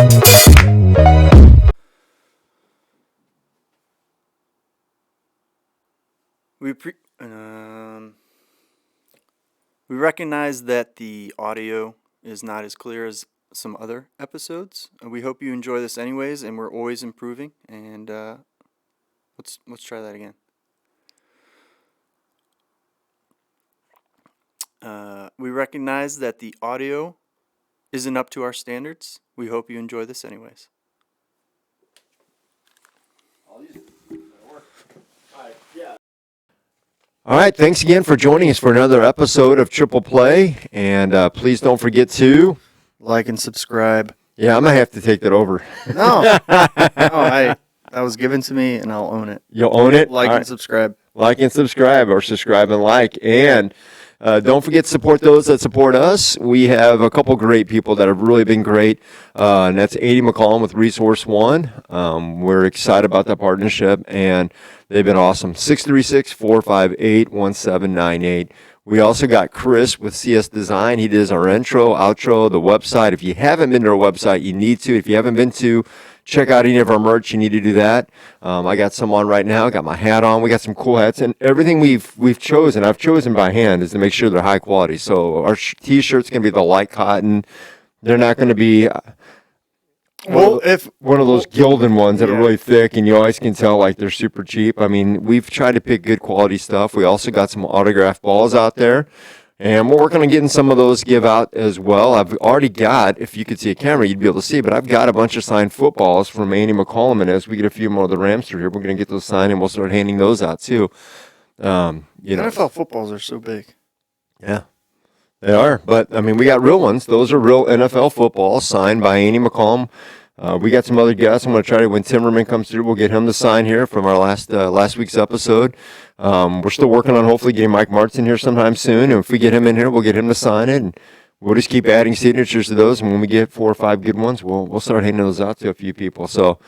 We recognize that the audio is not as clear as some other episodes. We hope you enjoy this anyways, and we're always improving. And let's try that again. We recognize that the audio isn't up to our standards. We hope you enjoy this anyways. All right, thanks again for joining us for another episode of Triple Play, and please don't forget to Like and subscribe. Yeah, I'm gonna have to take that over. No, that was given to me, and I'll own it. You'll own it. Like and subscribe. Like and subscribe, or subscribe and like, and don't forget to support those that support us. We have a couple great people that have really been great, and that's Andy McCollum with Resource One. We're excited about that partnership, and they've been awesome. 636-458-1798. We also got Chris with CS Design. He does our intro, outro, the website. If you haven't been to our website, you need to. If you haven't been to, check out any of our merch. You need to do that. I got some on right now. I got my hat on. We got some cool hats, and everything we've chosen, I've chosen by hand, is to make sure they're high quality. So our T-shirt's gonna be the light cotton. They're not gonna be one of those Gildan ones that are really thick, and you always can tell like they're super cheap. I mean, we've tried to pick good quality stuff. We also got some autographed balls out there. And we're working on getting some of those give out as well. I've already got, if you could see a camera, you'd be able to see, but I've got a bunch of signed footballs from Andy McCollum, and as we get a few more of the Rams through here, we're going to get those signed, and we'll start handing those out too. NFL footballs are so big. Yeah, they are. But, I mean, we got real ones. Those are real NFL footballs signed by Andy McCollum. We got some other guests. I'm going to try to, when Timmerman comes through, we'll get him to sign here from our last week's episode. We're still working on hopefully getting Mike Martz in here sometime soon. And if we get him in here, we'll get him to sign it. And we'll just keep adding signatures to those. And when we get 4 or 5 good ones, we'll start handing those out to a few people. So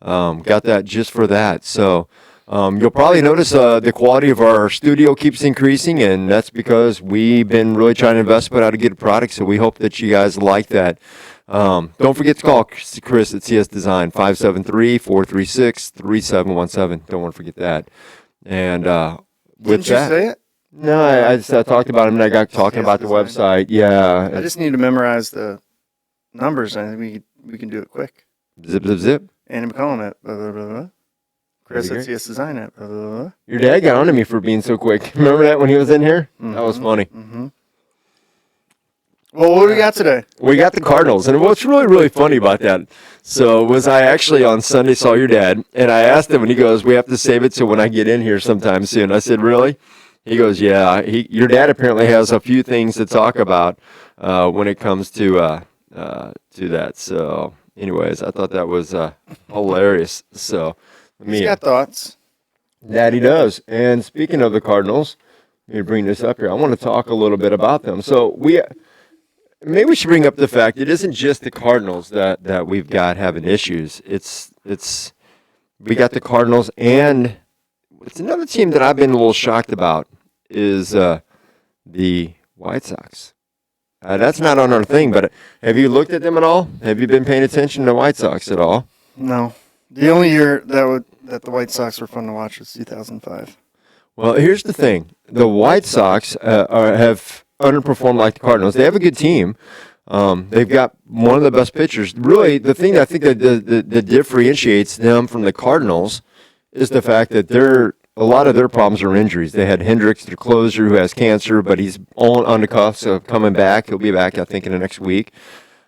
got that just for that. So you'll probably notice the quality of our studio keeps increasing. And that's because we've been really trying to invest, put out a good product. So we hope that you guys like that. Don't forget to call Chris at CS Design, 573-436-3717. Don't want to forget that. And Didn't you say it? No, I talked about him, and I got talking about the website. Yeah. I just need to memorize the numbers, and I think we can do it quick. Zip, zip, zip. Andy McCollum at blah, blah, blah, blah. Chris at CS Design at blah, blah, blah. Your dad got on to me for being so quick. Remember that when he was in here? Mm-hmm. That was funny. Mm-hmm. Well, what do we got today? We got the Cardinals, and what's really, really funny about that, so was I actually on Sunday saw your dad, and I asked him, and he goes, we have to save it to when I get in here sometime soon. I said, really? He goes, yeah. Your dad apparently has a few things to talk about when it comes to that. So, anyways, I thought that was hilarious. So, he's got thoughts. Daddy does. And speaking of the Cardinals, let me bring this up here. I want to talk a little bit about them. So maybe we should bring up the fact it isn't just the Cardinals that we've got having issues. It's we got the Cardinals, and it's another team that I've been a little shocked about is the White Sox. That's not on our thing, but have you looked at them at all? Have you been paying attention to the White Sox at all? No. The only year that the White Sox were fun to watch was 2005. Well, here's the thing. The White Sox have underperformed like the Cardinals. They have a good team. They've got one of the best pitchers. Really, the thing that I think that differentiates them from the Cardinals is the fact that a lot of their problems are injuries. They had Hendricks, their closer, who has cancer, but he's on the cuffs of coming back. He'll be back, I think, in the next week.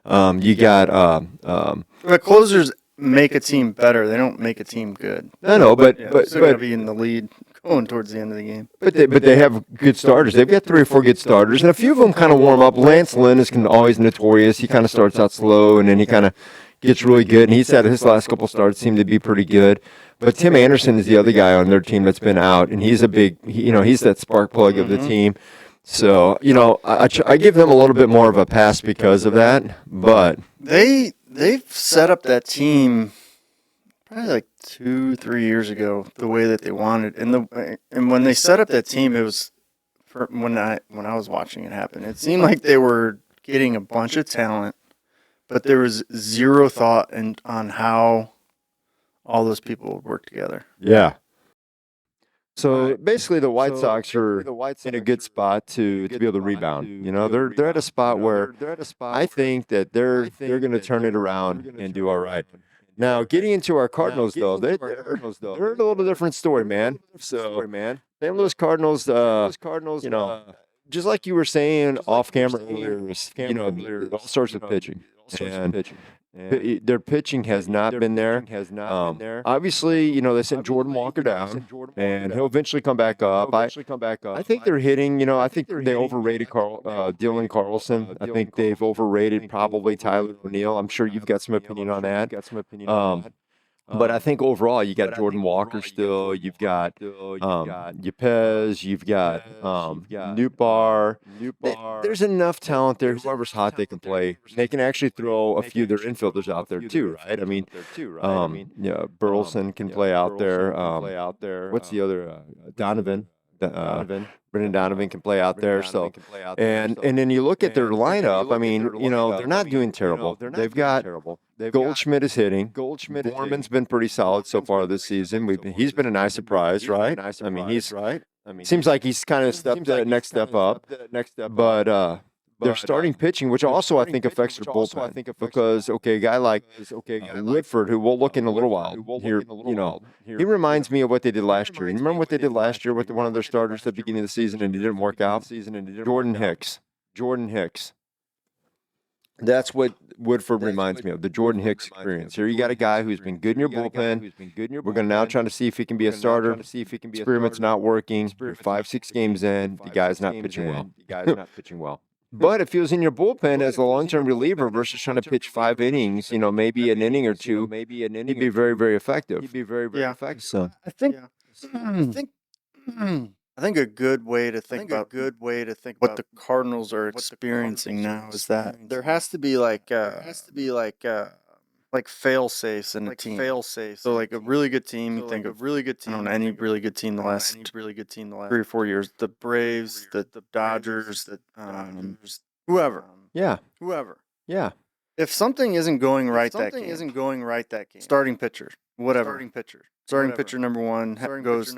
You got but closers make a team better. They don't make a team good. No, but still got to be in the lead going towards the end of the game. But they have good starters. They've got 3 or 4 good starters, and a few of them kind of warm up. Lance Lynn is always notorious. He kind of starts out slow, and then he kind of gets really good. And he's had his last couple starts seem to be pretty good. But Tim Anderson is the other guy on their team that's been out, and he's he's that spark plug of the team. So I give them a little bit more of a pass because of that. But they've set up that team probably like 2-3 years ago the way that they wanted, and when they set up that team, it was when I was watching it happen. It seemed like they were getting a bunch of talent, but there was zero thought on how all those people would work together. Yeah. So basically, the White Sox are in a good spot to be able to rebound. You know, they're at a spot where I think that they're going to turn it around and do all right. Now, getting into our Cardinals, though, they're a little different story, man. So, St. Louis Cardinals, you know, just like you were saying off camera earlier, you know, all sorts of pitching. And their pitching has not been there. Obviously, you know, they sent Jordan Walker down, and he'll eventually come back up. I think they're hitting. You know, I think they overrated Dylan Carlson. I think they've overrated probably Tyler O'Neill. I'm sure you've got some opinion on that. But I think overall, you got Jordan Walker still. You've got Yepez. You've got Newbar. There's enough talent there. Whoever's hot, they can play. They can actually throw a few of their infielders out there too, right? I mean, yeah, Burleson can play out there. What's the other? Donovan. Brendan Donovan can play out there. So, and then you look at their lineup. I mean, you know, they're not doing terrible. They've got Goldschmidt is hitting. Gorman's been pretty solid so far this season. He's been a nice surprise, right? I mean, seems like he's kind of stepped the next step up. But their starting pitching, which also I think affects their bullpen, because a guy like Whitford, who we'll look in a little while here, you know, he reminds me of what they did last year. You remember what they did last year with one of their starters at the beginning of the season, and it didn't work out? Jordan Hicks. That's what Woodford reminds me of, the Jordan Hicks experience. Here you got a guy who's been good in your bullpen. We're going to now try to see if he can be a starter. Experiment's not working. You're 5-6 games in. The guy's not pitching well. But if he was in your bullpen as a long-term reliever versus trying to pitch 5 innings, you know, maybe an inning or two, he'd be very, very effective. So I think a good way to think about what the Cardinals are experiencing now is that there has to be like fail safes in a team. So like a really good team, you think of I don't know any really good team the last 3 or 4 years. The Braves, the Dodgers, whoever. yeah. If something isn't going right that game, starting pitcher, whatever. Starting pitcher number one goes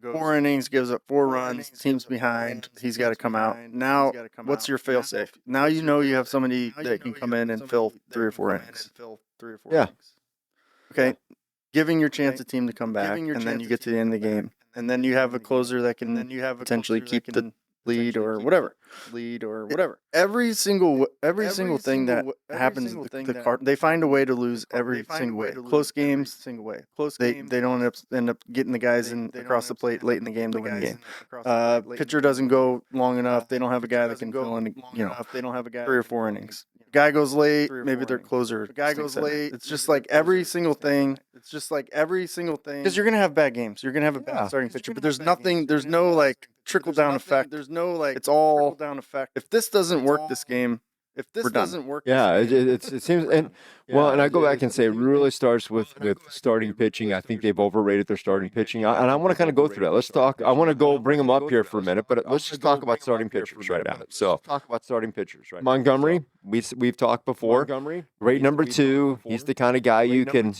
4 innings, gives up 4 runs, team's behind, he's got to come out. Now, what's your fail safe? Now you know you have somebody that can come in and fill 3 or 4 innings. Yeah. Okay, giving your chance a team to come back, and then you get to the end of the game, and then you have a closer that can potentially keep the lead or whatever. Every single thing that happens, they find a way to lose every single way. Close games, they don't end up getting the guys in across the plate late in the game to win the game. Pitcher doesn't go long enough. They don't have a guy that can fill in, 3 or 4 innings. Guy goes late, maybe their closer. It's just like every single thing. Because you're gonna have bad games. You're gonna have a bad starting pitcher, but there's no like trickle down effect. It's all down effect. If this doesn't work this game, we're done. Yeah, it seems, and I go back and say it really starts with starting pitching. I think they've overrated their starting pitching, and I want to kind of go through that. Let's talk. I want to go bring them up here for a minute, but let's just talk about starting pitchers right now. So, Montgomery, we've talked before. Great number 2. He's the kind of guy you can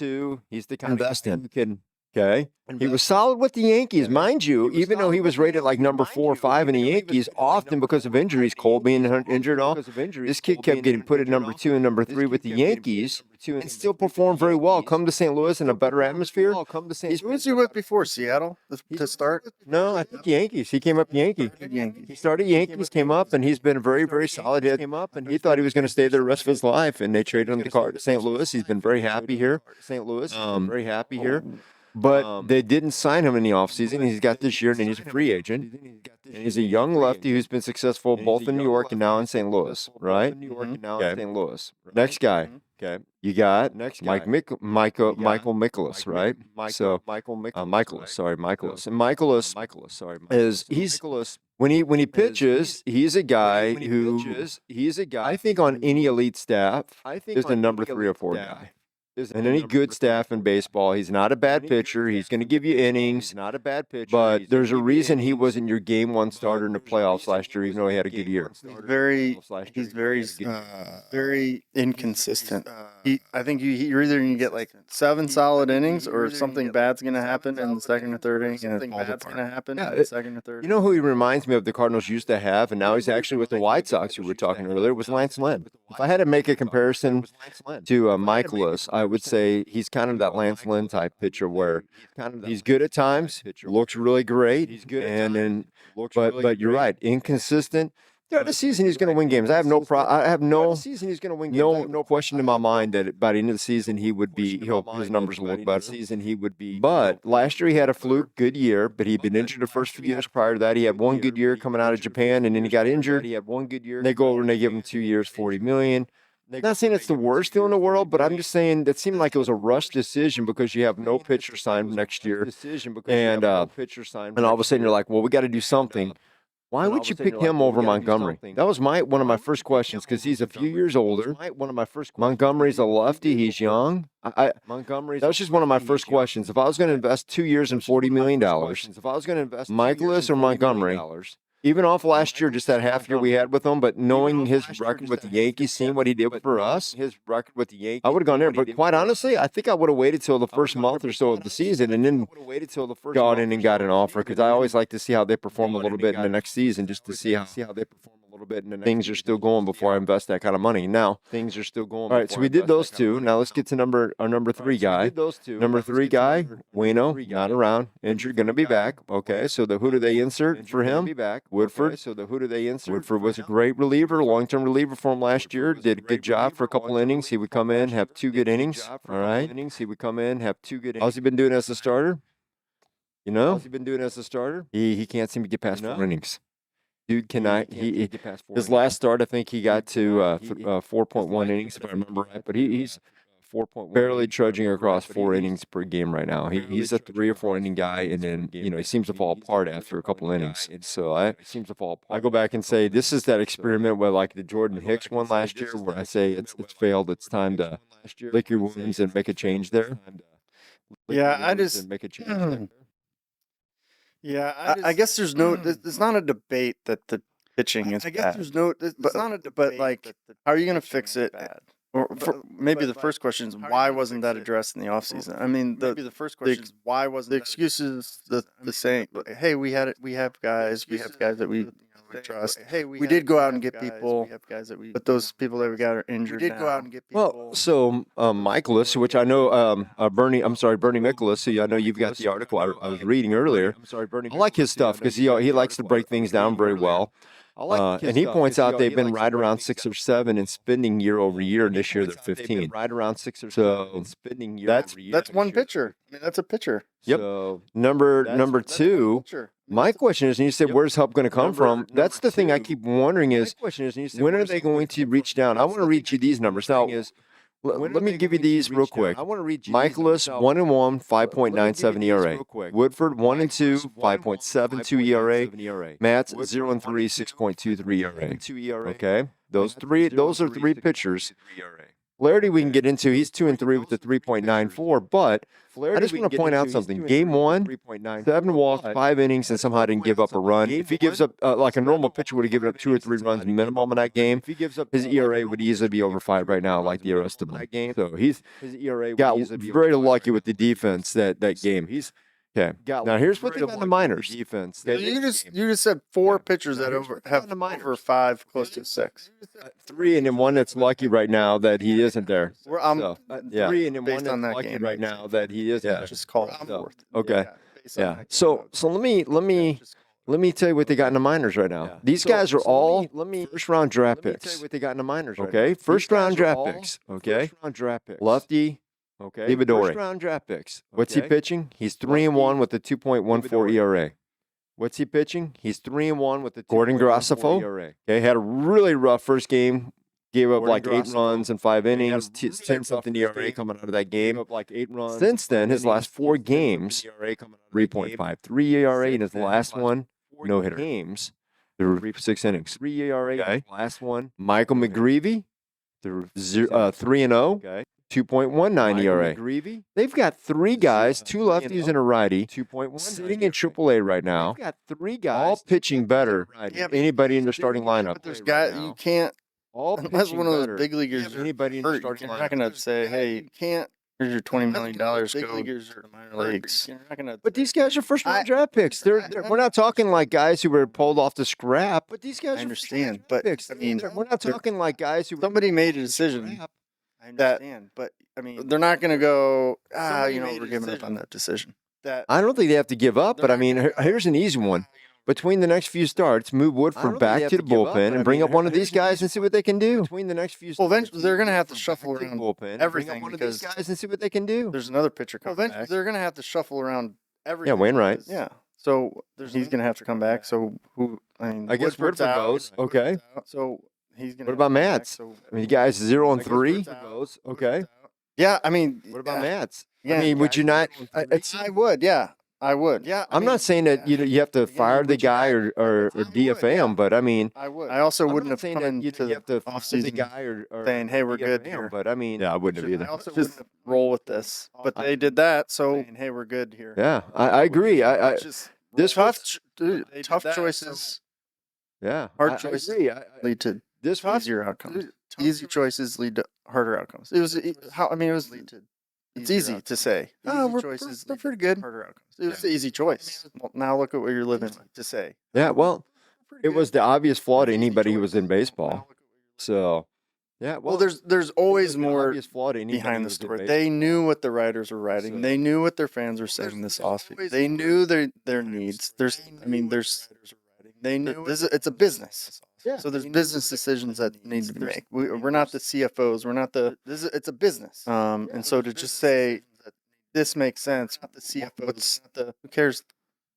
invest in. Okay. He was solid with the Yankees, mind you, even though he was rated like number 4 or 5 in the Yankees, often because of injuries, Cole being injured and all. This kid kept getting put at number 2 and number 3 with the Yankees and still performed very well. Come to St. Louis in a better atmosphere. Who was he with before? Seattle to start? No, I think Yankees. He came up Yankee. He started Yankees, came up, and he's been a very, very solid hit. He thought he was going to stay there the rest of his life, and they traded him to St. Louis. He's been very happy here. But they didn't sign him in the offseason. He's got this year, and he's a free agent. And he's a young lefty who's been successful both in New York and now in St. Louis, right? Okay. Next guy. Okay. You got Michael Mikolas, right? Michaelis. And Michaelis when he pitches, he's a guy who I think on any elite staff is the number 3 or 4 guy. and any good staff in baseball. He's not a bad pitcher. He's going to give you innings. But there's a reason he wasn't your game one starter in the playoffs last year, even though he had a good year. Very inconsistent. I think you're either going to get like 7 solid innings or something bad's going to happen in the second or third inning. You know who he reminds me of the Cardinals used to have, and now he's actually with the White Sox, who we were talking earlier, was Lance Lynn. If I had to make a comparison to Michaelis, I would say he's kind of that Lance Lynn type pitcher where he's good at times, looks really great, and then but you're right, inconsistent. Throughout the season, he's going to win games. I have no question in my mind that by the end of the season his numbers will look better. But last year he had a fluke good year, but he'd been injured the first few years prior to that. He had one good year coming out of Japan, and then he got injured. They go over and they give him 2 years, $40 million. Not saying it's the worst deal in the world, but I'm just saying that seemed like it was a rushed decision because you have no pitcher signed next year, and all of a sudden you're like, well, we got to do something. Why would you pick him over Montgomery? That was one of my first questions because he's a few years older. Montgomery's a lefty. He's young. That was just one of my first questions. If I was going to invest 2 years and $40 million, Michaelis or Montgomery, even off last year, just that half year we had with him, but knowing his record with the Yankees, seeing what he did for us, I would have gone there. But quite honestly, I think I would have waited till the first month or so of the season and then gone in and got an offer because I always like to see how they perform a little bit in the next season just to see how they perform a little bit. And things are still going before I invest that kind of money. Now, things are still going. All right, so we did those two. Now let's get to our number 3 guy. Number 3 guy, Wayno, not around, injured, going to be back. Okay, so who do they insert for him? Woodford. Woodford was a great reliever, long-term reliever for him last year. Did a good job for a couple innings. He would come in, have 2 good innings. All right. How's he been doing as a starter? He can't seem to get past 4 innings. Dude cannot. His last start, I think he got to 4.1 innings, if I remember right. But he's barely trudging across 4 innings per game right now. He's a 3 or 4 inning guy, and then he seems to fall apart after a couple innings. So I go back and say this is that experiment where like the Jordan Hicks one last year, where I say it's failed. It's time to lick your wounds and make a change there. I guess there's no. It's not a debate that the pitching is bad. But like, how are you going to fix it? Or maybe the first question is why wasn't that addressed in the offseason? I mean, the excuse is the same. Hey, we have guys that we trust. We did go out and get people, but those people that we got are injured now. Well, so Michaelis, which I know, Bernie Michaelis, who I know you've got the article I was reading earlier. I like his stuff because he likes to break things down very well. And he points out they've been right around 6 or 7 in spending year over year. This year they're 15. So that's one pitcher. I mean, that's a pitcher. Yep. So number 2. My question is, and you said, where's help going to come from? That's the thing I keep wondering is, when are they going to reach down? I want to read you these numbers. Now, let me give you these real quick. Michaelis, 1-1, 5.97 ERA. Woodford, 1-2, 5.72 ERA. Matz, 0-3, 6.23 ERA. Okay, those are 3 pitchers. Flaherty we can get into. He's 2-3 with the 3.94, but I just want to point out something. Game 1, 7 walks, 5 innings, and somehow didn't give up a run. If he gives up, like a normal pitcher would have given up 2 or 3 runs minimum in that game, his ERA would easily be over 5 right now, like the rest of them. So his ERA got very lucky with the defense that game. Okay. Now here's what they got in the minors. Defense. You just said 4 pitchers that have over 5, close to 6. 3 and then 1 that's lucky right now that he isn't there. 3 and then 1 that's lucky right now that he isn't there. Just call it 4th. Okay. Yeah. So let me tell you what they got in the minors right now. These guys are all first-round draft picks. Okay. First-round draft picks. Okay. Lefty. Okay. Livadori. First-round draft picks. What's he pitching? He's 3-1 with a 2.14 ERA. What's he pitching? He's 3-1 with the Gordon Graceffo. Okay, had a really rough first game. Gave up like 8 runs in 5 innings, 10-something ERA coming out of that game. Since then, his last 4 games, 3.53 ERA in his last one, no hitter. Games, there were 6 innings. 3 ERA. Okay. Last one. Michael McGreevy, 3-0. Okay. 2.19 ERA. They've got three guys, two lefties and a righty, sitting in AAA right now, all pitching better than anybody in their starting lineup. But there's guys you can't All unless pitching one of those better big leaguers than anybody in their hurt. starting You're lineup. not gonna say, "Hey, you can't. here's your $20 million. Big Go leaguers to are the minor leagues." You're not gonna. But these guys are first-round I- draft picks. We're not talking like guys who were pulled off the scrap. But these guys I are understand, first-round but picks. I mean, we're not talking like guys who somebody made a decision. I that- understand, but I mean, They're not gonna go. Somebody We're made a giving up decision on that decision. that I don't think they have to give up, They're but I not mean, gonna go, here's an easy one. Between the next few starts, move Woodford back to the bullpen and bring up one of these guys and see what they can do. Between the next few Well, starts, eventually they're gonna have to shuffle back to the around bullpen and bring everything up one of these because guys and see what they can do. there's another pitcher coming eventually back. they're gonna have to shuffle around everything. Yeah, Wainwright. because- Yeah. So There's he's another gonna have to pitcher come coming back. back. So who? I mean, I guess Woodford's Woodford out. goes. Okay. So he's gonna. What about have to come back, Matz? So I mean, you guys 0 and I guess 3 Woodford's out. goes. Okay. Yeah, I mean, What about yeah, Matz? Yeah, I mean, would you not? I would. Yeah, I would. Yeah, I'm not saying that you have to fire the guy or DFA him, but I mean, I would. I also I'm wouldn't not have saying come that you into have to the fire the offseason guy or saying, "Hey, we're good DFA him," here." but I mean, yeah, I wouldn't have I either. also Just wouldn't have roll with this. But they did that, so saying, "Hey, we're good here." Yeah, I agree. I Just this tough, was dude, They did tough that, choices yeah, hard I choices agree. lead to This was easier outcomes. tough Easy choices lead to harder outcomes. It was how I mean, it was. lead to It's easier easy to outcomes. say. Easy Oh, we're choices we're lead pretty to good. harder outcomes. It was the easy choice. Well, now look at what you're living with. To say. yeah. Well, Pretty it good. was the obvious flaw to It's easy anybody who choice. was in Now baseball. look at what you're So, yeah. Well, there's always more obvious flaw to anybody behind who the was in story. baseball. They knew what the writers were writing. So- They knew what their fans were saying this off. They knew their needs. They knew it's a business. Yeah. So there's business decisions that need to be made. We're not the CFOs. We're not the. It's a business. And so to just say this makes sense. Not the CFO. What's the? Who cares?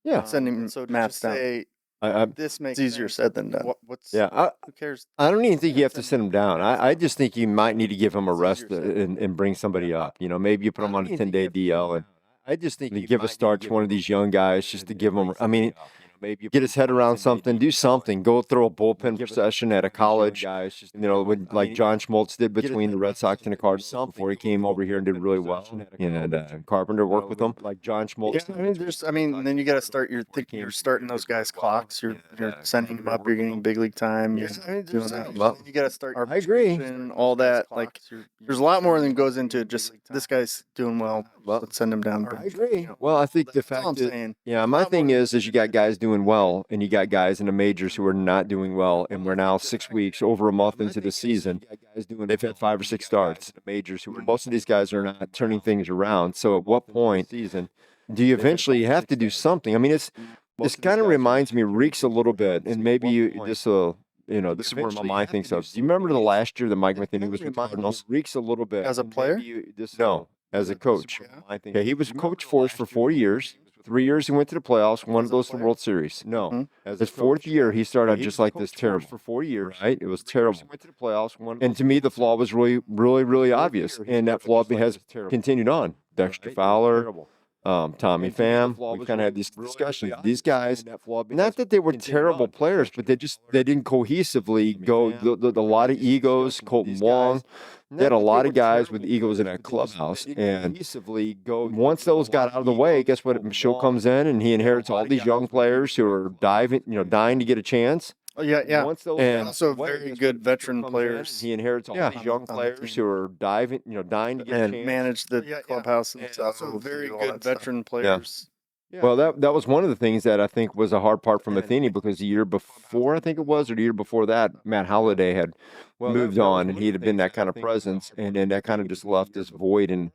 Yeah. Sending So to maps just down. say I, this makes It's easier sense. said than done. What's yeah. Who cares? I don't even think you have to send him down. I just think you might need to give him a It's rest easier said and bring somebody up. You know, maybe you put him on a 10-day DL and I just think you give a start to one of these young guys just to give him. I mean, maybe get his head around something, do something, go throw a bullpen session at a college. You know, like John Schmaltz did between the Red Sox and the Cardinals before he came over here and did really well. And Carpenter worked with him, like John Schmaltz. Yeah, I mean, then you got to start. You're starting those guys' clocks. You're sending them up. You're getting big league time. You're doing that. Well, you got to start. I agree. And all that. Like, there's a lot more than goes into it. Just this guy's doing well. Let's send him down. I agree. Well, I think the That's all fact I'm that saying. yeah, my thing is you got guys doing well, and you got guys in the majors who are not doing well, and we're now 6 weeks, over a month into the season. They've had 5 or 6 starts. The majors, who most of these guys are not turning things around. So at what point do you eventually have to do something? I mean, this kind of reminds me, reeks a little bit, and maybe this will. You know, this is where my mind thinks of. Do you remember the last year that Mike Matheny was with the Cardinals? Reeks a little bit. As a player? No, as a coach. Okay, he was coach for us for 4 years. 3 years he went to the playoffs, one of those to the World Series. No, his 4th year he started out just like this, terrible. For 4 years, right? It was terrible. And to me, the flaw was really obvious, and that flaw has continued on. Dexter Fowler, Tommy Pham. We kind of had these discussions. These guys, not that they were terrible players, but they didn't cohesively go. A lot of egos. Colton Wong. They had a lot of guys with egos in that clubhouse, and once those got out of the way, guess what? Michaud comes in, and he inherits all these young players who are dying to get a chance. Oh, yeah. And Also very good veteran players. He inherits all these young players who are dying to get a And chance. manage the clubhouse and And stuff. also very do all good that stuff. veteran players. Well, that was one of the things that I think was a hard part for Matheny, because the year before, I think it was, or the year before that, Matt Holliday had moved on, and he'd have been that kind of presence, and then that kind of just left this void in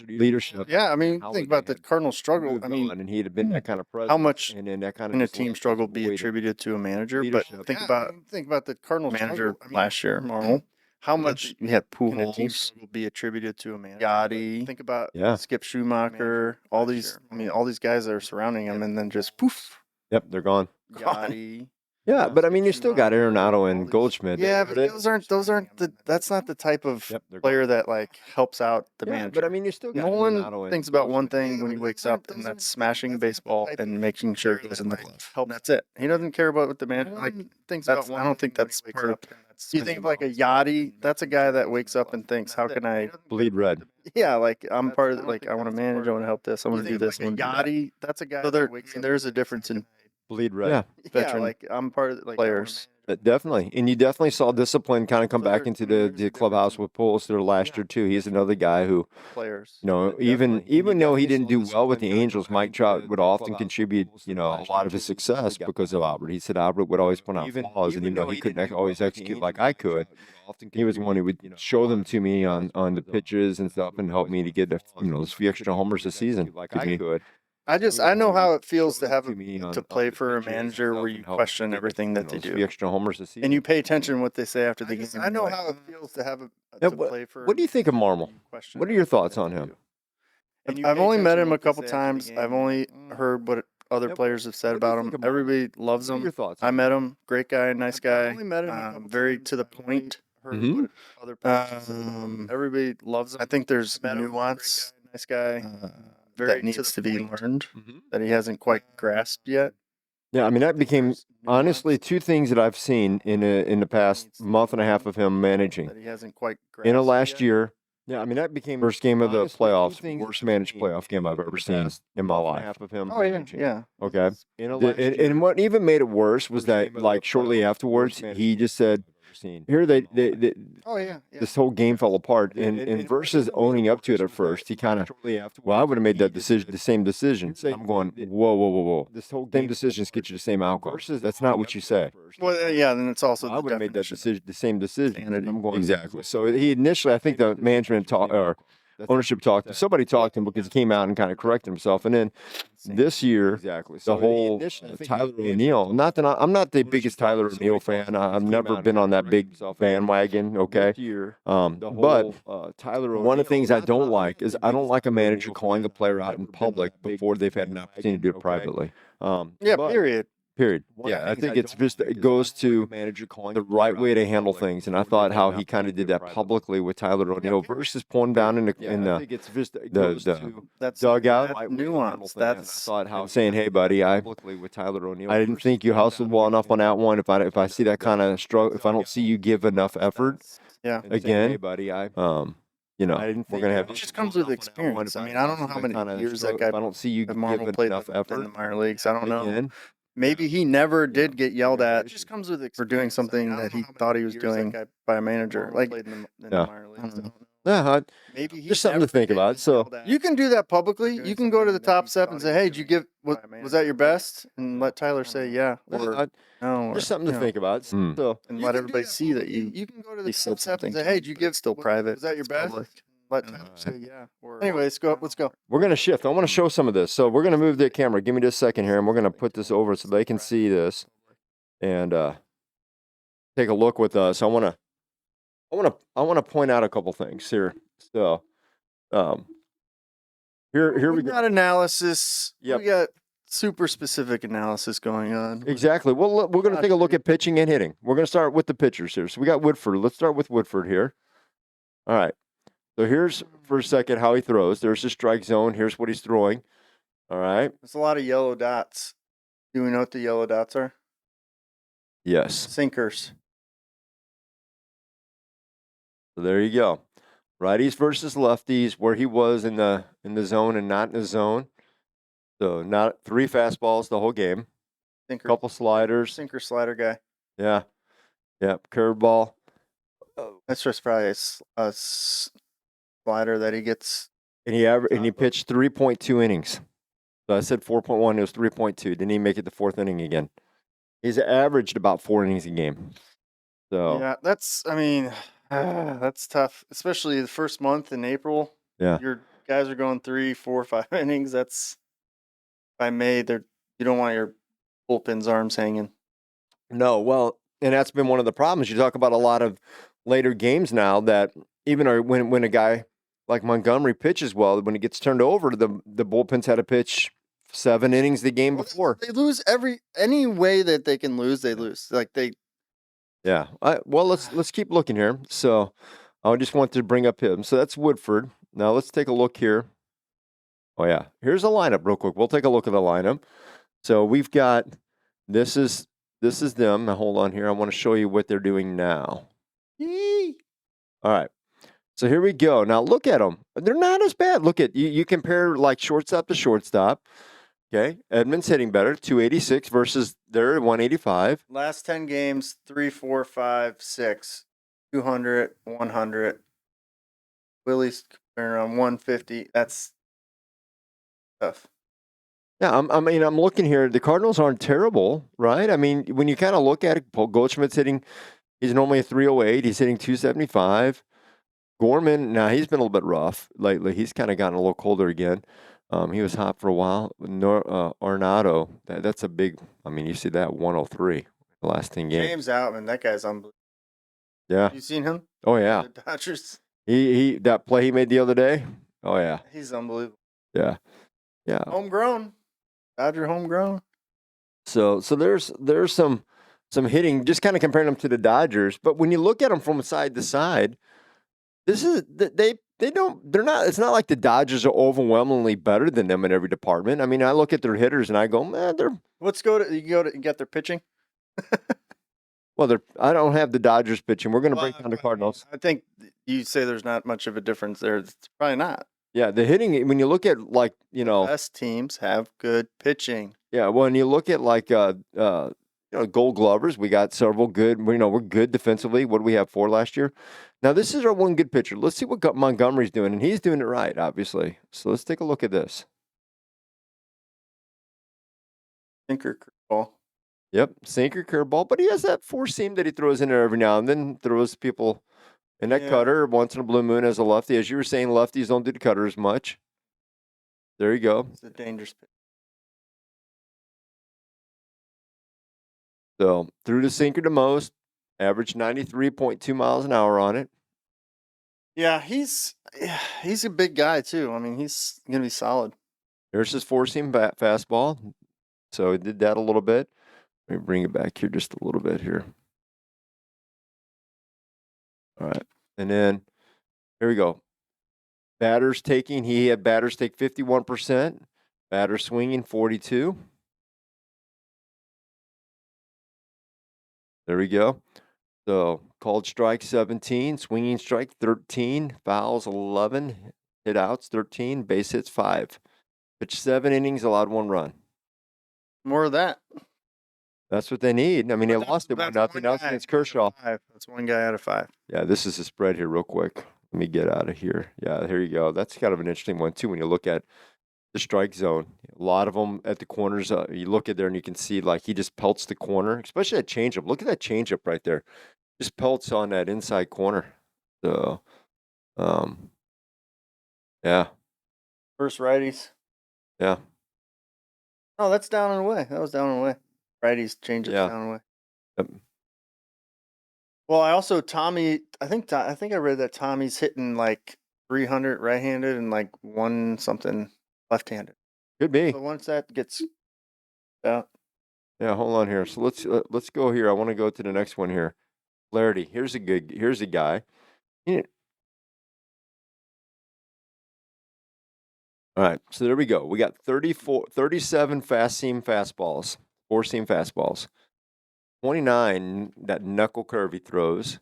leadership. Yeah, I mean, think about the Cardinals struggle. Moved I mean, on, and he'd have been that kind of presence. how much and then that kind of can a just team left struggle this be void in attributed to a manager? leadership. But think Think about the Cardinals manager struggle. last year, Marvel. How much we had Can a team Pujols, struggle be attributed to a manager? Yachty, Think about Yeah. Skip Schumacher, all these. I mean, all these guys that are surrounding him, and then just poof, Yep, they're gone. Yachty. Yeah, but I mean, you still got Arenado and Goldschmidt. Yeah, but those aren't that's not the type of player that like helps out the manager. But I mean, you still got Nolan Arenado and thinks about one Goldschmidt. thing when he wakes up, and that's smashing a baseball and making sure it goes in the glove. And that's it. He doesn't care about what the manager like thinks. I don't think that's part of. You think of like a Yachty? That's a guy that wakes up and thinks, "How can I Bleed red. Yeah, like I'm part of. Like I want to manage. I want to help this. I want to do this." And Yachty, that's a guy. So there's a difference in Bleed red. Yeah. veteran. Like I'm part of players. Definitely. And you definitely saw discipline kind of come back into the clubhouse with Pulisic last year, too. He's another guy who, Players. even though he didn't do well with the Angels, Mike Trout would often contribute, a lot of his success because of Albert. He said Albert would always point out flaws, and even though he couldn't always execute like I could, he was the one who would show them to me on the pitches and stuff and help me to get, those few extra homers a season. Like I could. I know how it feels to have to play for a manager where you question everything that they do. The extra homers a season. And you pay attention to what they say after the game. I know how it feels to have to play for. What do you think of Marmol? What are your thoughts on him? I've only met him a couple times. I've only heard what other players have said about him. Everybody loves him. Your thoughts? I met him. Great guy, nice guy. Very to the point. Everybody loves him. I think there's nuance. Nice guy. That needs to be learned, that he hasn't quite grasped yet. Yeah, I mean, that became, honestly, two things that I've seen in the past month and a half of him managing. That he hasn't quite grasped In the last year, yeah, I mean, that became first game of the playoffs, worst managed playoff game I've ever seen in my life. Half of him. Oh, yeah. Okay. And what even made it worse was that, like, shortly afterwards, he just said, here this whole game fell apart, and versus owning up to it at first, he kind of, I would have made that decision, the same decision. I'm going, whoa. This whole same decisions get you the same outcome. That's not what you say. Well, yeah, then it's also I would have made that decision, the same decision. I'm going, exactly. So he initially, I think the management or ownership talked. Somebody talked to him because he came out and kind of corrected himself. And then this year, the whole Tyler O'Neill. Not that I'm not the biggest Tyler O'Neill fan. I've never been on that big bandwagon. Okay, but one of the things I don't like is I don't like a manager calling a player out in public before they've had an opportunity to do it privately. Period. Yeah, I think it's just it goes to the right way to handle things, and I thought how he kind of did that publicly with Tyler O'Neill versus pulling down in the dugout. Nuance. That's thought how saying, "Hey, buddy, I didn't think you hustled well enough on that one. If I see that kind of struggle, if I don't see you give enough effort, again, hey, buddy, we're gonna have." It just comes with experience. I mean, I don't know how many years that guy. If I don't see you give enough effort in the minor leagues, I don't know. Maybe he never did get yelled at. It just comes with for doing something that he thought he was doing by a manager. Like, maybe just something to think about. So you can do that publicly. You can go to the top step and say, "Hey, did you give? Was that your best?" And let Tyler say, "Yeah," or no. Just something to think about. So and let everybody see that you can go to the top step and say, "Hey, did you give?" Still private. Was that your best? Let Tyler say, "Yeah." Anyway, let's go. We're going to shift. I want to show some of this. So we're going to move the camera. Give me just a second here, and we're going to put this over so they can see this and take a look with us. I want to point out a couple things here. So here we go. Got analysis. Yep. We got super specific analysis going on. Exactly. Well, we're going to take a look at pitching and hitting. We're going to start with the pitchers here. So we got Woodford. Let's start with Woodford here. All right. So here's, for a second, how he throws. There's the strike zone. Here's what he's throwing. All right. There's a lot of yellow dots. Do we know what the yellow dots are? Yes. Sinkers. So there you go. Righties versus lefties, where he was in the zone and not in the zone. So not 3 fastballs the whole game. Sinker. Couple sliders. Sinker slider guy. Yeah. Yep. Curveball. That's just probably a slider that he gets. And he pitched 3.2 innings. So I said 4.1. It was 3.2. Didn't even make it the 4th inning again. He's averaged about 4 innings a game. So yeah, that's tough, especially the first month in April. Yeah, your guys are going 3, 4, 5 innings. That's by May. You don't want your bullpen's arms hanging. No, well, and that's been one of the problems. You talk about a lot of later games now that even when a guy like Montgomery pitches well, when it gets turned over, the bullpen's had to pitch 7 innings the game before. They lose any way that they can lose, they lose. Like they. Yeah. Well, let's keep looking here. So I just want to bring up him. So that's Woodford. Now let's take a look here. Oh yeah, here's a lineup real quick. We'll take a look at the lineup. So we've got this is them. Now hold on here. I want to show you what they're doing now. Yee. All right. So here we go. Now look at them. They're not as bad. Look at you. You compare like shortstop to shortstop. Okay, Edmonds hitting better, 286 versus their 185. Last 10 games, 3, 4, 5, 6, 200, 100. Willie's around 150. That's tough. Yeah, I'm looking here. The Cardinals aren't terrible, right? I mean, when you kind of look at it, Paul Goldschmidt's hitting. He's normally a 308. He's hitting 275. Gorman, now he's been a little bit rough lately. He's kind of gotten a little colder again. He was hot for a while. Arnado, that's a big. I mean, you see that 103 the last 10 games. James Outman, that guy's unbelievable. Yeah. You seen him? Oh yeah. The Dodgers. He that play he made the other day. Oh yeah. He's unbelievable. Yeah. Yeah. Homegrown. Dodger homegrown. So there's some hitting, just kind of comparing them to the Dodgers. But when you look at them from side to side, this is they're not. It's not like the Dodgers are overwhelmingly better than them in every department. I mean, I look at their hitters and I go, man, they're. Let's go to get their pitching. Well, I don't have the Dodgers pitching. We're going to break down the Cardinals. I think you say there's not much of a difference there. It's probably not. Yeah, the hitting, when you look at like, best teams have good pitching. Yeah, when you look at like Gold Glovers, we got several good. We're good defensively. What do we have 4 last year? Now this is our one good pitcher. Let's see what Montgomery's doing, and he's doing it right, obviously. So let's take a look at this. Sinker curveball. Yep, sinker curveball, but he has that 4-seam that he throws in there every now and then. Throws people in that cutter once in a blue moon as a lefty. As you were saying, lefties don't do the cutter as much. There you go. It's a dangerous pitch. So threw the sinker the most, averaged 93.2 miles an hour on it. Yeah, he's a big guy too. I mean, he's gonna be solid. Here's his 4-seam fastball. So he did that a little bit. Let me bring it back here just a little bit here. All right. And then here we go. Batters taking, he had batters take 51%. Batters swinging 42. There we go. So called strike 17, swinging strike 13, fouls 11, hit outs 13, base hits 5. Pitched 7 innings, allowed 1 run. More of that. That's what they need. I mean, they lost it 1-0. Now it's against Kershaw. That's 1 guy out of 5. Yeah, this is a spread here real quick. Let me get out of here. Yeah, here you go. That's kind of an interesting one, too, when you look at the strike zone. A lot of them at the corners. You look at there and you can see, like, he just pelts the corner, especially that changeup. Look at that changeup right there. Just pelts on that inside corner. So, yeah. First righties. Yeah. Oh, that's down and away. That was down and away. Righties change it down and away. Yep. Well, I also Tommy. I think I read that Tommy's hitting like 300 right-handed and like 1 something left-handed. Could be. So once that gets out. Yeah, hold on here. So let's go here. I want to go to the next one here. Flaherty. Here's a guy. All right, so there we go. We got 37 fast-seam fastballs, 4-seam fastballs. 29, that knuckle curve he throws.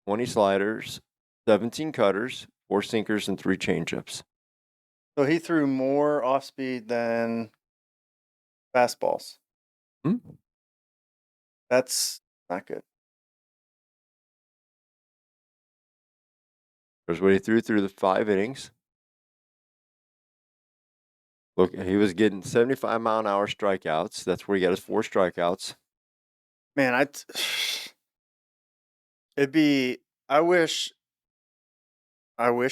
20 sliders, 17 cutters, 4 sinkers, and 3 changeups. So he threw more off-speed than fastballs. That's not good. Here's what he threw through the 5 innings. Look, he was getting 75-mile-an-hour strikeouts. That's where he got his 4 strikeouts. Man, I wish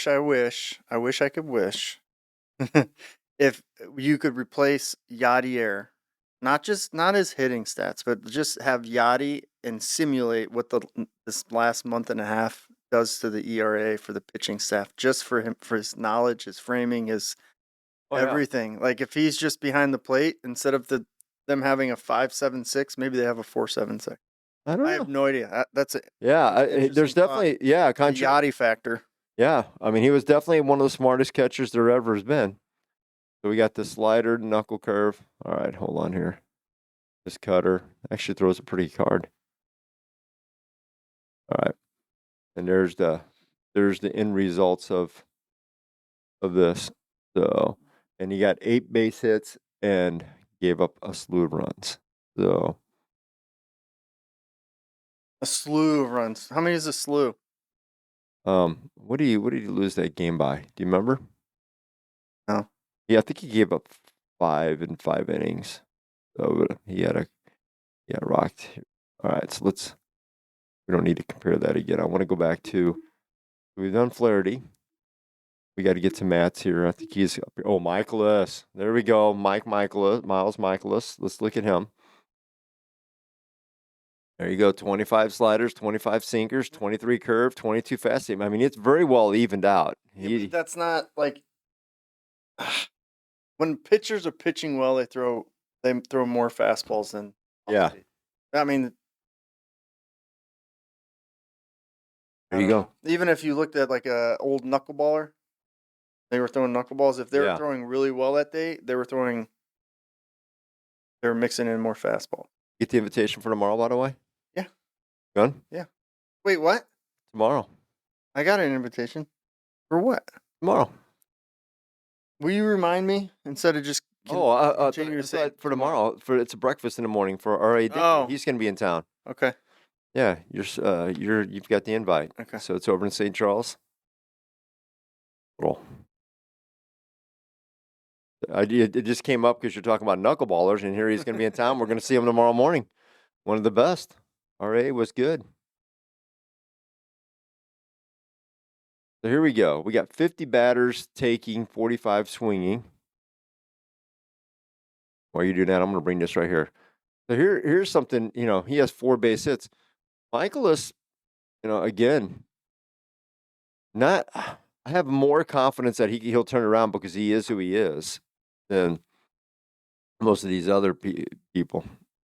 I could wish if you could replace Yadier, not his hitting stats, but just have Yadi and simulate what this last month and a half does to the ERA for the pitching staff, just for him, for his knowledge, his framing, his Oh, yeah. everything. Like if he's just behind the plate instead of them having a 5.76, maybe they have a 4.76. I don't I know. have no idea. That's it. Yeah, Interesting there's thought. definitely The contrary. Yachty factor. Yeah, I mean he was definitely one of the smartest catchers there ever has been. So we got the slider, knuckle curve. All right, hold on here. This cutter actually throws it pretty hard. All right, and there's the end results of this. So, and he got 8 base hits and gave up a slew of runs. So A slew of runs. How many is a slew? what did he lose that game by? Do you remember? No. Yeah, I think he gave up 5 in 5 innings. So he got rocked. All right, so we don't need to compare that again. I want to go back to, we've done Flaherty. We got to get to Matt's here. I think he's up here. Oh, Michaelis. There we go. Miles Michaelis. Let's look at him. There you go. 25 sliders, 25 sinkers, 23 curve, 22 fast seam. I mean, it's very well evened out. Yeah, but that's not like when pitchers are pitching well, they throw more fastballs than Yeah. I mean, There you go. Even if you looked at like a old knuckleballer, they were throwing knuckleballs. If they were Yeah. throwing really well that day, they were mixing in more fastball. Get the invitation for tomorrow, by the way? Yeah. Done? Wait, what? Tomorrow. I got an invitation. For what? Tomorrow. Will you remind me instead of just continue to it's say for tomorrow. It's a breakfast in the morning for RA. Oh. He's going to be in town. Okay. Yeah, you've got the invite. Okay. So it's over in St. Charles. Little. It just came up because you're talking about knuckleballers, and here he's going to be in town. We're going to see him tomorrow morning. One of the best. RA was good. So here we go. We got 50 batters taking, 45 swinging. While you do that, I'm going to bring this right here. So here's something, he has 4 base hits. Michaelis, again, I have more confidence that he'll turn around because he is who he is than most of these other people.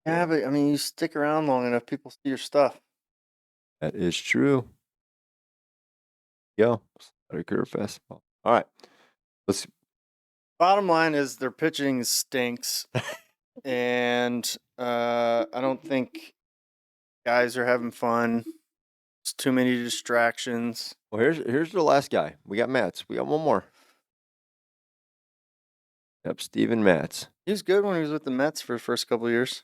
Yeah, but I mean, you stick around long enough, people see your stuff. That is true. Go. Curve fastball. All right. Let's. Bottom line is their pitching stinks, and I don't think guys are having fun. It's too many distractions. Well, here's the last guy. We got Matz. We got one more. Yep, Steven Matz. He was good when he was with the Mets for the first couple of years.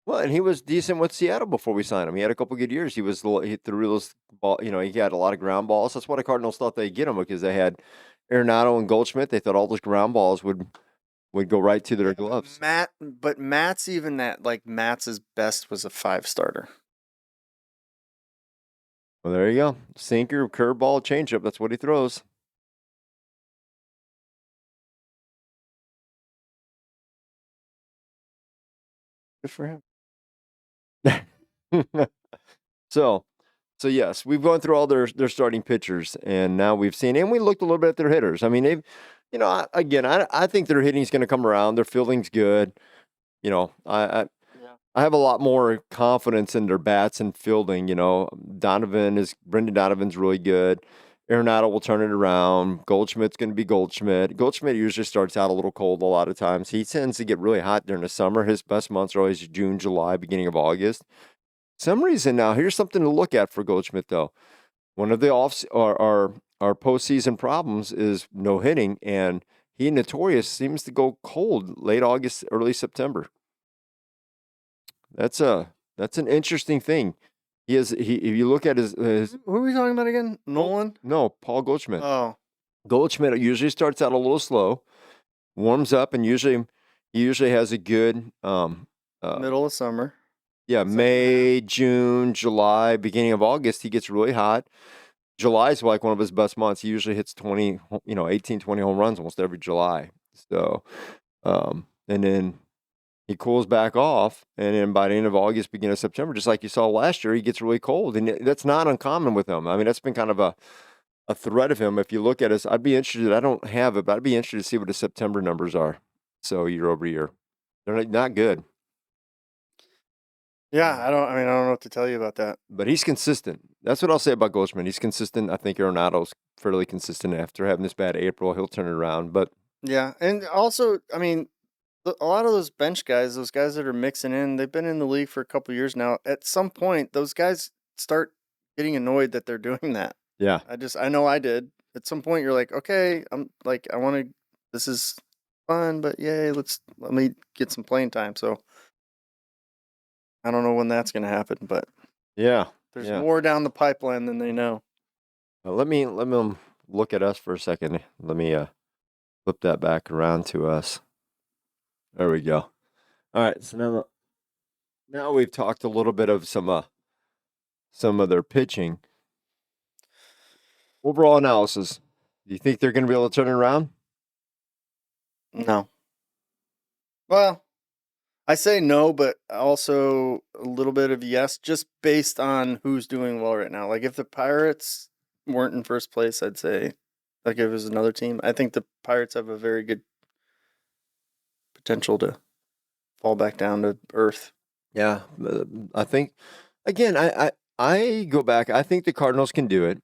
Well, and he was decent with Seattle before we signed him. He had a couple good years. He threw those ball. He had a lot of ground balls. That's why the Cardinals thought they'd get him because they had Arenado and Goldschmidt. They thought all those ground balls would go right to their gloves. But Matt's even that like Matt's best was a 5-starter. Well, there you go. Sinker, curveball, changeup. That's what he throws. Good for him. So yes, we've gone through all their starting pitchers, and now we've seen, and we looked a little bit at their hitters. I mean, they've, I think their hitting's going to come around. Their fielding's good. I have a lot more confidence in their bats and fielding. Brendan Donovan's really good. Arenado will turn it around. Goldschmidt's going to be Goldschmidt. Goldschmidt usually starts out a little cold a lot of times. He tends to get really hot during the summer. His best months are always June, July, beginning of August. Some reason now, here's something to look at for Goldschmidt, though. One of the our postseason problems is no hitting, and he notorious seems to go cold late August, early September. That's an interesting thing. If you look at his Who are we talking about again? Nolan? No, Paul Goldschmidt. Oh. Goldschmidt usually starts out a little slow, warms up, and he usually has a good Middle of summer. Yeah, May, June, July, beginning of August, he gets really hot. July is like one of his best months. He usually hits 18, 20 home runs almost every July. So, and then he cools back off, and then by the end of August, beginning of September, just like you saw last year, he gets really cold, and that's not uncommon with him. I mean, that's been kind of a threat of him. If you look at us, I'd be interested. I don't have it, but I'd be interested to see what his September numbers are. So year over year, they're not good. Yeah, I don't know what to tell you about that. But he's consistent. That's what I'll say about Goldschmidt. He's consistent. I think Arenado's fairly consistent. After having this bad April, he'll turn it around. But Yeah, and also, I mean, a lot of those bench guys, those guys that are mixing in, they've been in the league for a couple years now. At some point, those guys start getting annoyed that they're doing that. yeah, I know I did. At some point, you're like, okay, I'm like, this is fun, but yay, let me get some playing time. So I don't know when that's going to happen, but yeah, there's yeah. more down the pipeline than they know. Let me look at us for a second. Let me flip that back around to us. There we go. All right. So now we've talked a little bit of some of their pitching. Overall analysis. Do you think they're going to be able to turn it around? No. Well, I say no, but also a little bit of yes, just based on who's doing well right now. Like if the Pirates weren't in first place, I'd say, like if it was another team, I think the Pirates have a very good potential to fall back down to earth. Yeah, I think again. I go back. I think the Cardinals can do it.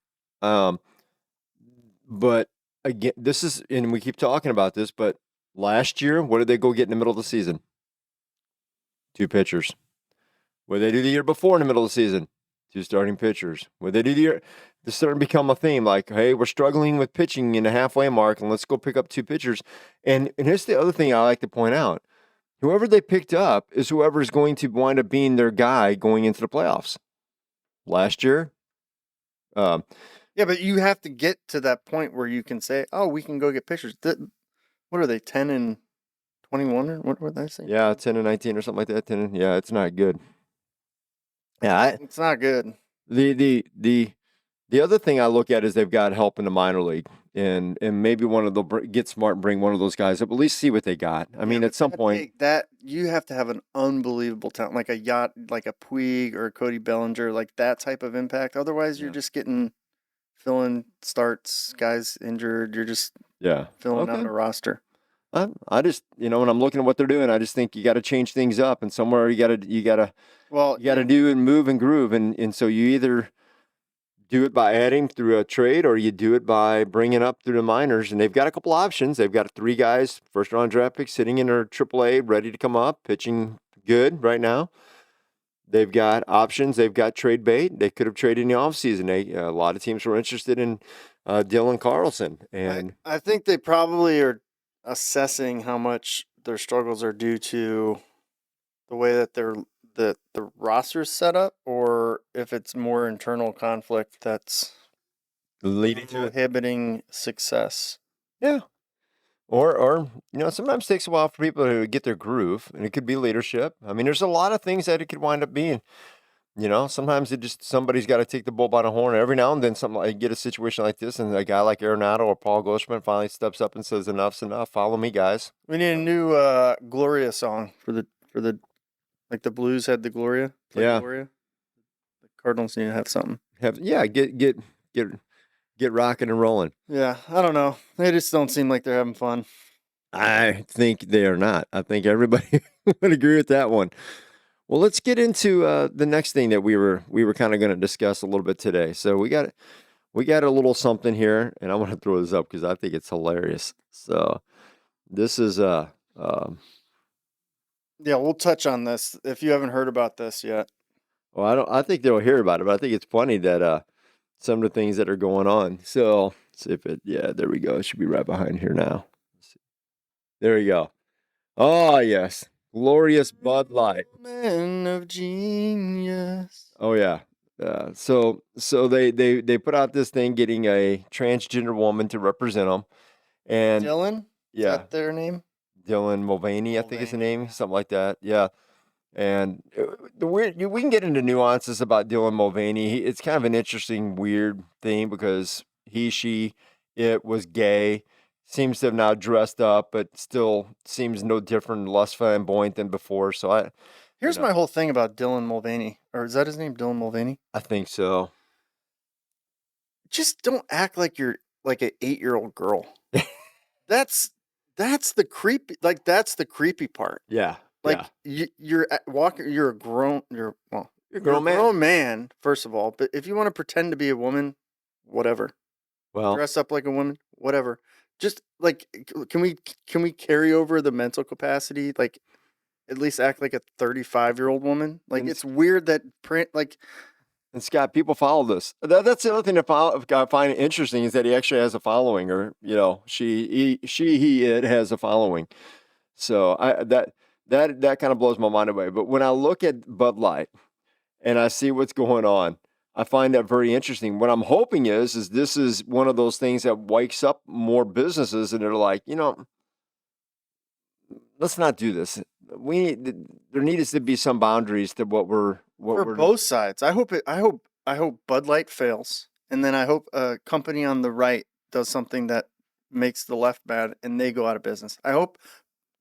But again, this is, and we keep talking about this. But last year, what did they go get in the middle of the season? 2 pitchers. What did they do the year before in the middle of the season? 2 starting pitchers. What did they do the year? This starting to become a theme. Like, hey, we're struggling with pitching in the halfway mark, and let's go pick up 2 pitchers. And here's the other thing I like to point out. Whoever they picked up is whoever is going to wind up being their guy going into the playoffs. Last year, Yeah, but you have to get to that point where you can say, "Oh, we can go get pitchers." What are they, 10 and 21, or what were they saying? yeah, 10 and 19 or something like that. 10, yeah, it's not good. Yeah, It's not good. the other thing I look at is they've got help in the minor league, and maybe one of the get smart and bring one of those guys up. At least see what they got. I mean, at some point, that you have to have an unbelievable talent, like like a Puig or a Cody Bellinger, like that type of impact. Otherwise, you're just getting filling starts, guys injured. You're just yeah, filling out a roster. I just when I'm looking at what they're doing, I just think you got to change things up, and somewhere you got to do and move and groove, and so you either do it by adding through a trade, or you do it by bringing up through the minors. And they've got a couple options. They've got 3 guys, first round draft picks, sitting in their AAA, ready to come up, pitching good right now. They've got options. They've got trade bait. They could have traded in the offseason. A lot of teams were interested in Dylan Carlson. And I think they probably are assessing how much their struggles are due to the way that the roster's set up, or if it's more internal conflict that's leading to it. inhibiting success. Yeah. Or sometimes it takes a while for people to get their groove, and it could be leadership. I mean, there's a lot of things that it could wind up being. Sometimes somebody's got to take the bull by the horn. Every now and then, get a situation like this, and a guy like Arenado or Paul Goldschmidt finally steps up and says, "Enough's enough. Follow me, guys." We need a new Gloria song for the like the Blues had the Gloria. Yeah. Gloria. The Cardinals need to have something. Get rocking and rolling. Yeah, I don't know. They just don't seem like they're having fun. I think they are not. I think everybody would agree with that one. Well, let's get into the next thing that we were kind of going to discuss a little bit today. So we got a little something here, and I want to throw this up because I think it's hilarious. So this is yeah, we'll touch on this if you haven't heard about this yet. Well, I think they'll hear about it, but I think it's funny that some of the things that are going on. So let's see if there we go. It should be right behind here now. There we go. Oh yes. Glorious Bud Light. Man of genius. Oh yeah. So they put out this thing getting a transgender woman to represent them, and Dylan. Yeah, is that their name? Dylan Mulvaney, I think is the name, something like that. Yeah, and we can get into nuances about Dylan Mulvaney. It's kind of an interesting, weird thing because it was gay. Seems to have now dressed up, but still seems no different, less flamboyant than before. So here's my whole thing about Dylan Mulvaney, or is that his name, Dylan Mulvaney? I think so. just don't act like you're like an 8-year-old girl. That's that's the creepy. Like that's the creepy part. Yeah, Like yeah. you're walking. You're a grown. You're a You're a grown man. grown man, first of all. But if you want to pretend to be a woman, whatever. Well, Dress up like a woman, whatever. Just like, can we carry over the mental capacity? Like, at least act like a 35-year-old woman. Like, And it's weird that print. Like, and Scott, people follow this. That's the other thing I find interesting is that he actually has a following, or it has a following. So that kind of blows my mind away. But when I look at Bud Light and I see what's going on, I find that very interesting. What I'm hoping is this is one of those things that wakes up more businesses, and they're like, let's not do this. There needs to be some boundaries to what for we're. both sides. I hope Bud Light fails, and then I hope a company on the right does something that makes the left mad, and they go out of business. I hope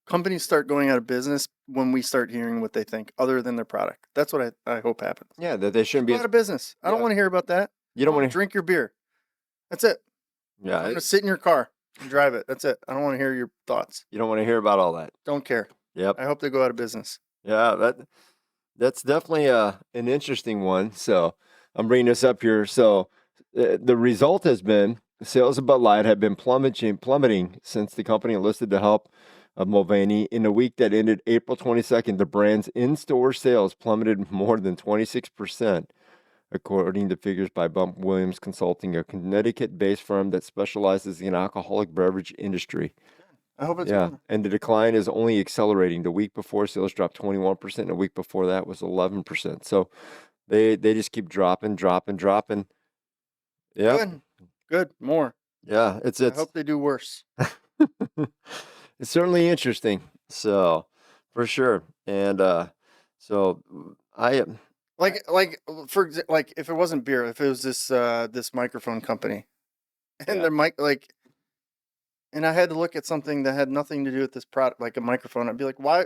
companies start going out of business when we start hearing what they think, other than their product. That's what I hope happens. Yeah, that they shouldn't Go be. out of business. I don't Yeah. want to hear about that. You don't I wanna want to. drink your beer. That's it. Yeah, I'm gonna sit in your car and drive it. That's it. I don't want to hear your thoughts. you don't want to hear about all that. Don't care. Yep. I hope they go out of business. Yeah, that's definitely an interesting one. So I'm bringing this up here. So the result has been sales of Bud Light have been plummeting since the company enlisted the help of Mulvaney. In the week that ended April 22nd, the brand's in-store sales plummeted more than 26%, according to figures by Bump Williams Consulting, a Connecticut-based firm that specializes in the alcoholic beverage industry. I hope it's Yeah, gonna. and the decline is only accelerating. The week before, sales dropped 21%. The week before that was 11%. So they just keep dropping. Yep. Good. Good. More. Yeah, I hope they do worse. it's certainly interesting. So for sure. And so I Like if it wasn't beer, if it was this microphone company, and Yeah. their mic and I had to look at something that had nothing to do with this product, like a microphone, I'd be like, why?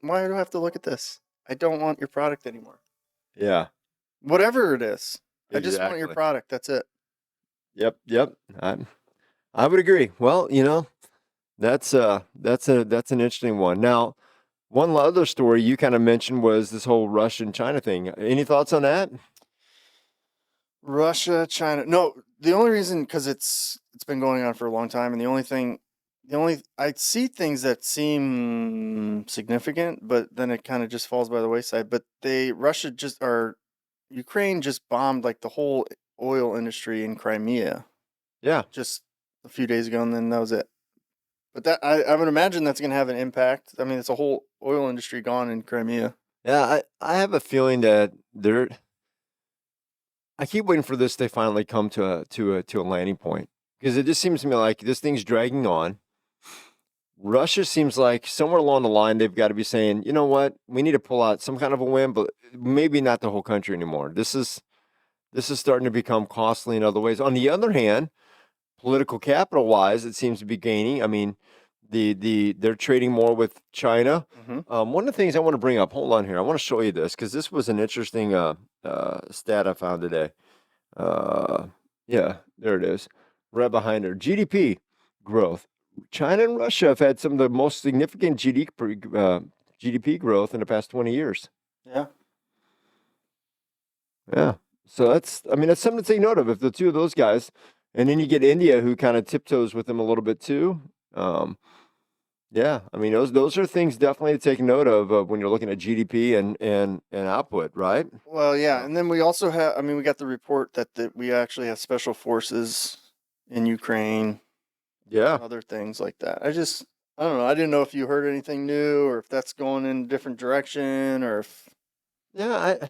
Why do I have to look at this? I don't want your product anymore. Yeah, Whatever it is, I just want your exactly. product. That's it. Yep. I would agree. Well, that's an interesting one. Now, one other story you kind of mentioned was this whole Russia and China thing. Any thoughts on that? Russia, China. No, the only reason because it's been going on for a long time, and the only I see things that seem significant, but then it kind of just falls by the wayside. But Russia just or Ukraine just bombed like the whole oil industry in Crimea Yeah. just a few days ago, and then that was it. But I would imagine that's going to have an impact. I mean, it's a whole oil industry gone in Crimea. Yeah, I have a feeling that I keep waiting for this to finally come to a landing point because it just seems to me like this thing's dragging on. Russia seems like somewhere along the line they've got to be saying, you know what, we need to pull out some kind of a win, but maybe not the whole country anymore. This is starting to become costly in other ways. On the other hand, political capital wise, it seems to be gaining. I mean, they're trading more with China. One of the things I want to bring up, hold on here, I want to show you this because this was an interesting stat I found today. Yeah, there it is, right behind her. GDP growth. China and Russia have had some of the most significant GDP growth in the past 20 years. Yeah. Yeah. So I mean, that's something to take note of. If the two of those guys, and then you get India who kind of tiptoes with them a little bit too. Yeah, I mean, those are things definitely to take note of when you're looking at GDP and output, right? Well, yeah, and then we also have. I mean, we got the report that we actually have special forces in Ukraine, Yeah. other things like that. I don't know. I didn't know if you heard anything new or if that's going in a different direction or if. Yeah,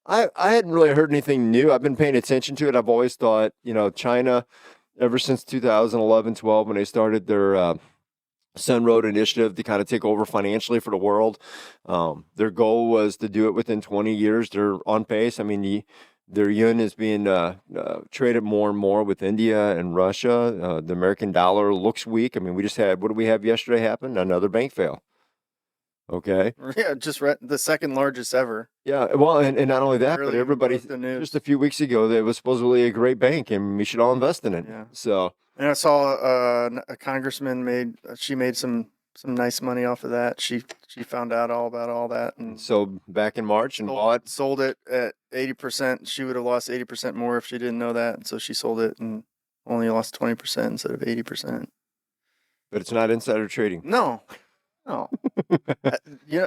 I hadn't really heard anything new. I've been paying attention to it. I've always thought, China, ever since 2011, 12, when they started their Sun Road initiative to kind of take over financially for the world. Their goal was to do it within 20 years. They're on pace. I mean, their yuan is being traded more and more with India and Russia. The American dollar looks weak. I mean, we just had, what did we have yesterday happen? Another bank fail. Okay. Yeah, just read the second largest ever. Yeah. Well, and not only that, but Barely everybody broke the news. just a few weeks ago, that it was supposedly a great bank and we should all invest in it. Yeah. So, And I saw a congressman made some nice money off of that. She found out all about all that and so back in March and bought. sold it at 80%. She would have lost 80% more if she didn't know that. And so she sold it and only lost 20% instead of 80%. But it's not insider trading. No, no.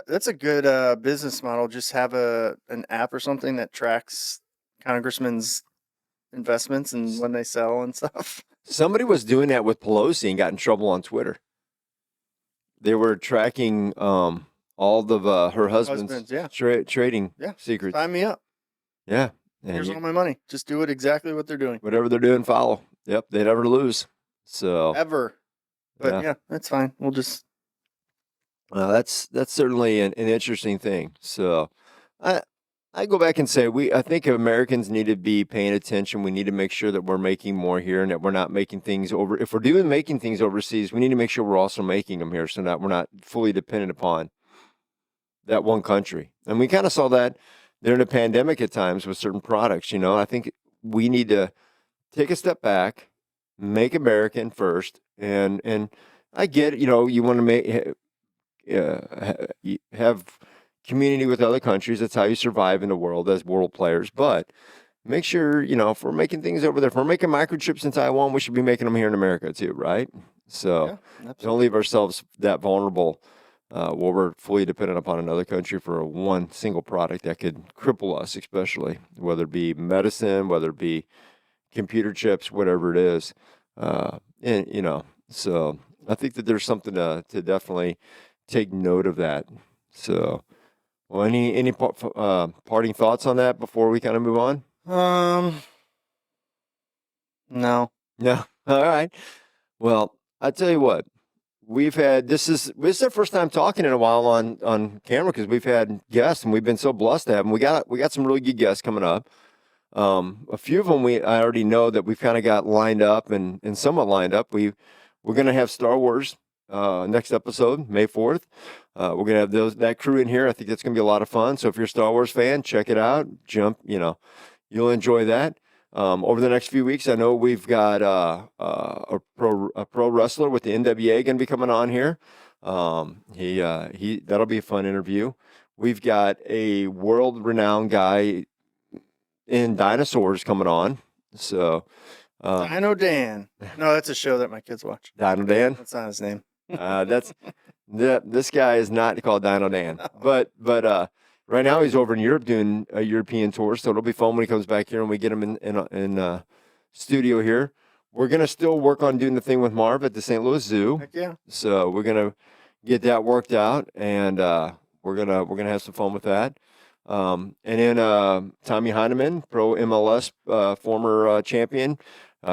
That's a good business model. Just have an app or something that tracks congressmen's investments and when they sell and stuff. Somebody was doing that with Pelosi and got in trouble on Twitter. They were tracking all of her husband's yeah. trading Yeah. secrets. Sign me up. Yeah. And Here's all my money. Just do it exactly what they're doing. whatever they're doing, follow. Yep, they never lose. So Ever. But Yeah. yeah, that's fine. We'll just that's certainly an interesting thing. So I go back and say I think Americans need to be paying attention. We need to make sure that we're making more here and that we're not making things over. If we're making things overseas, we need to make sure we're also making them here so that we're not fully dependent upon that one country. And we kind of saw that during the pandemic at times with certain products. I think we need to take a step back, make American first, and I get it, you want to have community with other countries. That's how you survive in the world as world players. But make sure, if we're making things over there, if we're making microchips in Taiwan, we should be making them here in America too, right? So don't leave ourselves that vulnerable where we're fully dependent upon another country for one single product that could cripple us, especially whether it be medicine, whether it be computer chips, whatever it is. So I think that there's something to definitely take note of that. So, well, any parting thoughts on that before we kind of move on? No. No. All right. Well, I tell you what, we've had this is our first time talking in a while on camera because we've had guests and we've been so blessed to have them. We got some really good guests coming up. A few of them I already know that we've kind of got lined up and somewhat lined up. We're going to have Star Wars next episode, May 4th. We're going to have that crew in here. I think that's going to be a lot of fun. So if you're a Star Wars fan, check it out. Jump, you'll enjoy that. Over the next few weeks, I know we've got a pro wrestler with the NWA going to be coming on here. That'll be a fun interview. We've got a world-renowned guy in dinosaurs coming on. So Dino Dan. No, that's a show that my kids watch. Dino Dan. That's not his name. This guy is not called Dino Dan, but right now he's over in Europe doing a European tour. So it'll be fun when he comes back here and we get him in studio here. We're gonna still work on doing the thing with Marv at the St. Louis Zoo. Heck yeah. So we're gonna get that worked out, and we're gonna have some fun with that. And then Tommy Heineman, pro MLS former champion,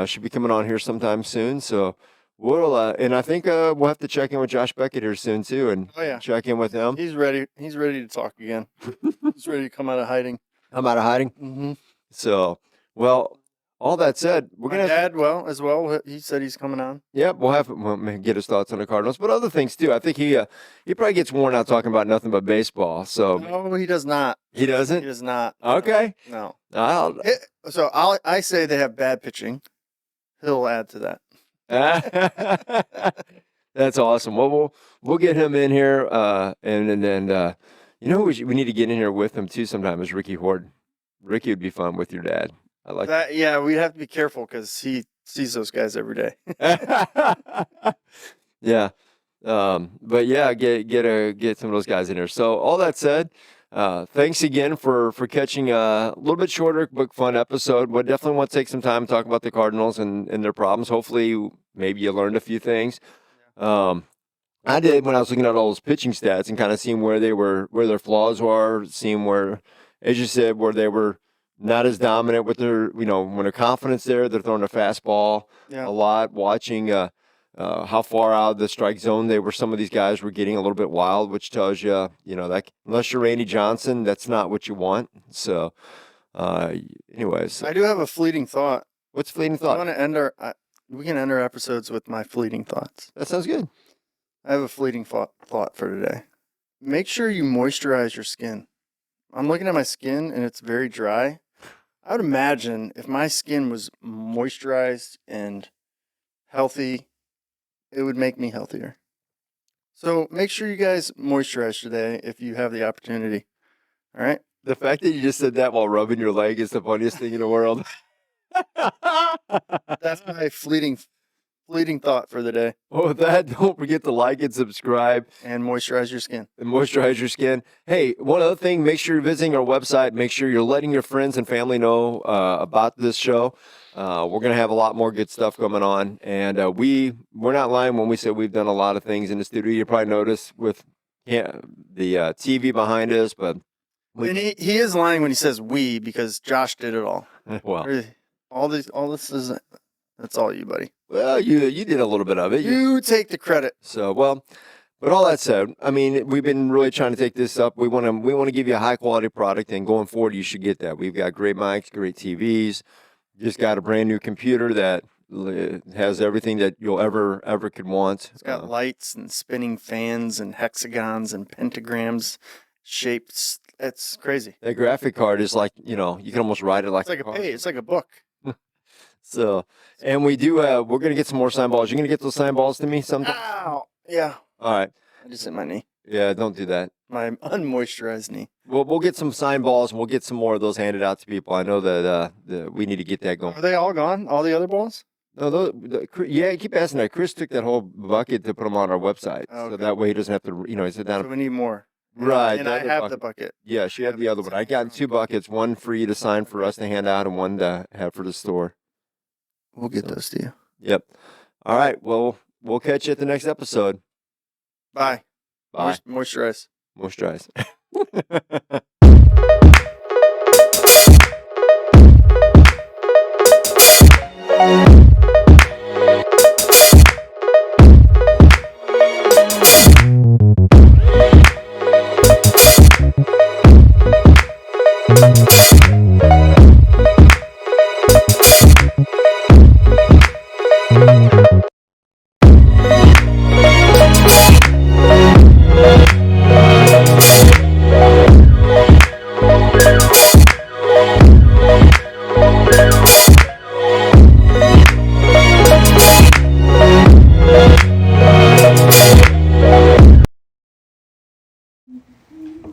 should be coming on here sometime soon. So we'll and I think we'll have to check in with Josh Beckett here soon too, and check in with him. He's ready. He's ready to talk again. He's ready to come out of hiding. I'm out of hiding. Mm-hmm. So, well, all that said, we're My gonna dad, as well. He said he's coming on. Yeah, we'll get his thoughts on the Cardinals, but other things too. I think he probably gets worn out talking about nothing but baseball. So No, he does not. He doesn't. He does not. Okay. No. I say they have bad pitching. He'll add to that. That's awesome. Well, we'll get him in here, and then we need to get in here with him too sometime is Ricky Horton. Ricky would be fun with your dad. I like that. Yeah, we'd have to be careful because he sees those guys every day. Yeah. But yeah, get some of those guys in here. So all that said, thanks again for catching a little bit shorter but fun episode. We definitely want to take some time to talk about the Cardinals and their problems. Hopefully, maybe you learned a few things. I did when I was looking at all those pitching stats and kind of seeing where their flaws were, seeing where, as you said, where they were not as dominant with their, when their confidence there, they're throwing a fastball a lot, watching how far out of the strike zone some of these guys were getting a little bit wild, which tells you, that unless you're Randy Johnson, that's not what you want. So, anyways. I do have a fleeting thought. What's fleeting thought? We can end our episodes with my fleeting thoughts. That sounds good. I have a fleeting thought for today. make sure you moisturize your skin. I'm looking at my skin and it's very dry. I would imagine if my skin was moisturized and healthy, it would make me healthier. So make sure you guys moisturize today if you have the opportunity. All right? The fact that you just said that while rubbing your leg is the funniest thing in the world. That's my fleeting thought for the day. Well, with that, don't forget to like and subscribe And moisturize your skin. and moisturize your skin. Hey, one other thing, make sure you're visiting our website. Make sure you're letting your friends and family know about this show. We're going to have a lot more good stuff coming on. And we're not lying when we say we've done a lot of things in the studio. You probably noticed with the TV behind us, but And he is lying when he says we because Josh did it all. well, Really, all this is that's all you, buddy. well, you did a little bit of it. You take the credit. So, well, but all that said, I mean, we've been really trying to take this up. We want to give you a high quality product, and going forward, you should get that. We've got great mics, great TVs. Just got a brand new computer that has everything that you'll ever could want. It's got lights and spinning fans and hexagons and pentagrams, shapes. It's crazy. That graphic card is like, you can almost write it like It's like a car. page. It's like a book. So, and we do. We're gonna get some more sign balls. You're gonna get those sign balls to me sometime. Ow! Yeah. All right. I just hit my knee. Yeah, don't do that. My unmoisturized knee. We'll get some sign balls and we'll get some more of those handed out to people. I know that we need to get that going. Are they all gone? All the other balls? No, yeah, I keep asking that. Chris took that whole bucket to put them on our website, so Okay. that way he doesn't have to, sit down. So we need more. Right, And the I other have bucket. the bucket. Yeah, she had the other one. I got 2 buckets, one for you to sign for us to hand out, and one to have for the store. We'll get those to you. Yep. All right. Well, we'll catch you at the next episode. Bye. Bye. Moisturize. Moisturize.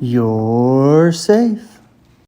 You're safe.